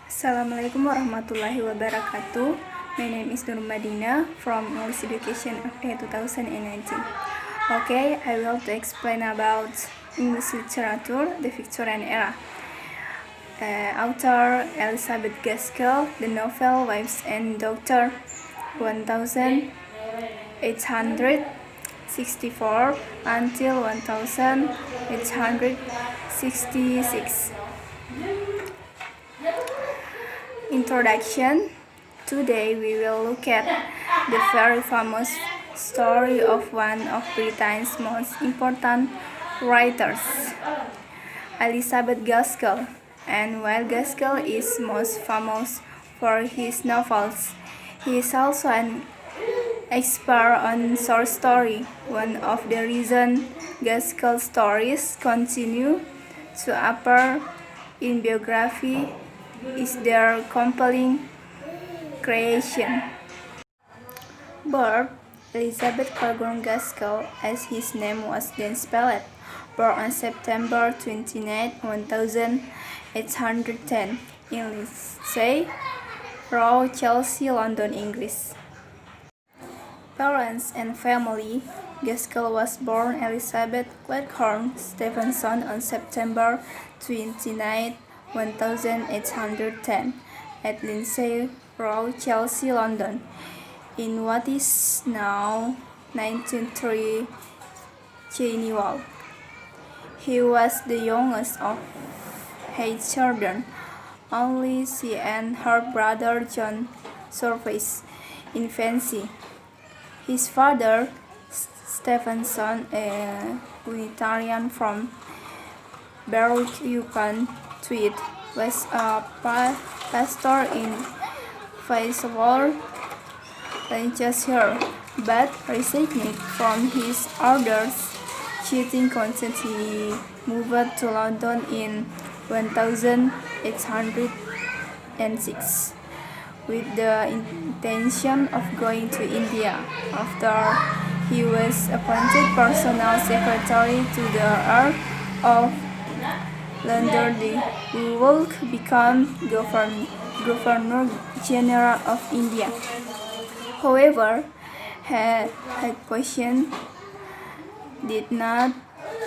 Assalamualaikum warahmatullahi wabarakatuh. My name is Nur Madina from English Education FA 2019. Okay, I will to explain about English literature, the Victorian era. Author Elizabeth Gaskell, the novel Wives and Doctor 1864 until 1866. Introduction. Today we will look at the very famous story of one of Britain's most important writers, Elizabeth Gaskell. And while Gaskell is most famous for his novels, he is also an expert on short story. One of the reasons Gaskell stories continue to appear in biography is their compelling creation. Birth: Elizabeth Cargon Gaskell, as his name was then spelled, born on September 29, 1810, in Lindsay Road, Chelsea, London, English. Parents and family. Gaskell was born Elizabeth Cleghorn Stevenson on September 29, 1810, at Lindsay Road, Chelsea, London, in what is now 1903 Cheyne Walk. He was the youngest of 8 children. Only she and her brother John survived infancy. His father, Stevenson, a Unitarian from Berwick-upon-Tweed, was a pastor in Faisal, Lancashire, but resigned from his orders, cheating constantly. He moved to London in 1806 with the intention of going to India. After he was appointed personal secretary to the Earl of Londonderry, who would become Governor General of India. However, her position did not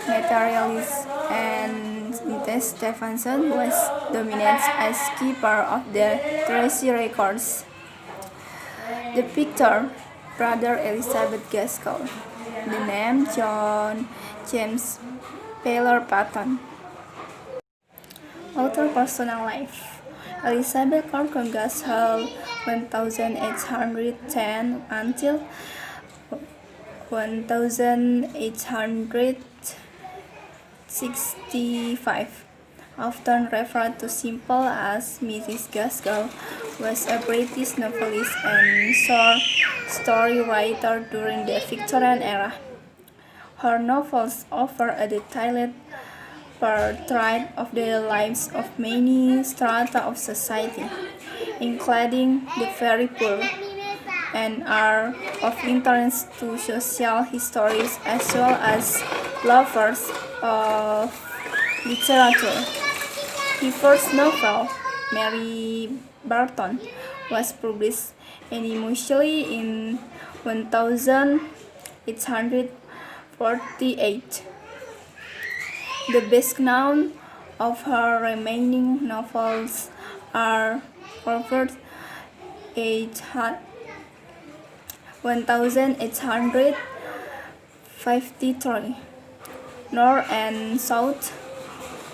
materialize, and instead Stevenson was nominated as keeper of the treasury records. The picture, brother Elizabeth Gaskell. The name John James Taylor Patton. Author personal life. Elizabeth Cargon Gaskell 1810 until 1865, often referred to simply as Mrs. Gaskell, was a British novelist and short story writer during the Victorian era. Her novels offer a detailed portrait of the lives of many strata of society, including the very poor, and are of interest to social historians as well as lovers of literature. His first novel, Mary Barton, was published anonymously in 1848. The best known of her remaining novels are Covered 1853, North and South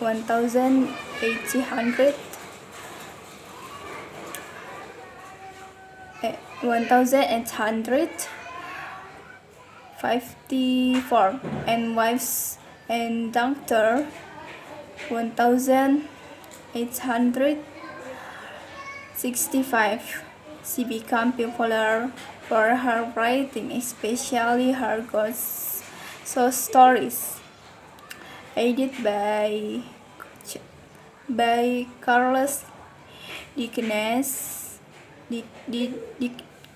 1854, and Wives and Doctor 1865. She became popular for her writing, especially her ghost stories, edited by Charles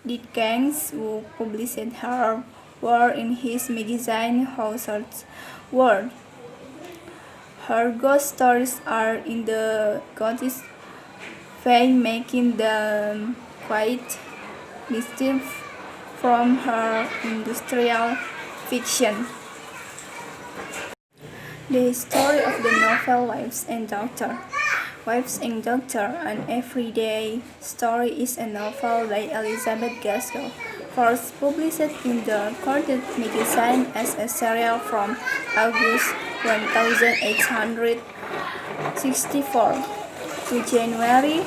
Dickens, who published her work in his magazine Household World. Her ghost stories are in the Gothic fame making them quite distinct from her industrial fiction. The story of the novel Wives and Doctor, an everyday story is a novel by Elizabeth Gaskell, first published in the Courted magazine as a serial from August 1864 to January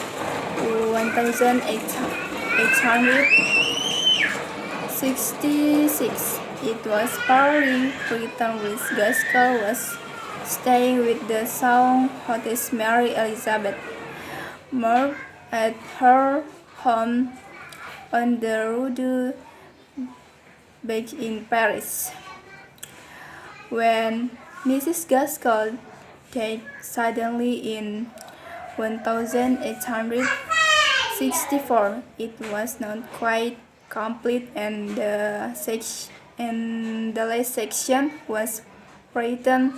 1866. It was partly written with Gaskell was staying with the song hostess Mary Elizabeth Moore at her home on the Rue de Bac in Paris. When Mrs. Gaskell died suddenly in 1864, it was not quite complete, and the last section was written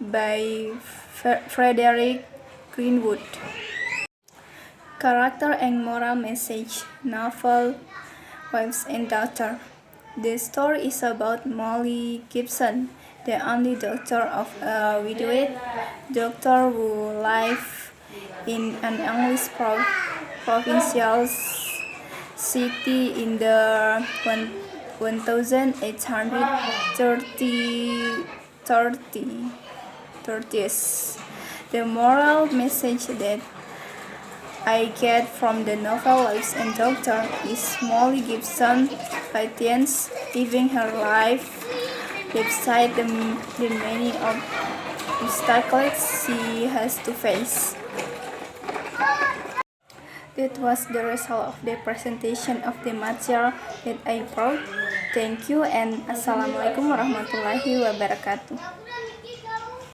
by Frederick Greenwood. Character and moral message novel Wives and Daughter. The story is about Molly Gibson, the only daughter of a widowed doctor who lives in an English provincial city in the 1830s. The moral message that I get from the novel Wives and Doctor is Molly Gibson patience living her life despite the many obstacles she has to face. That was the result of the presentation of the material that I brought. Thank you and Assalamualaikum warahmatullahi wabarakatuh.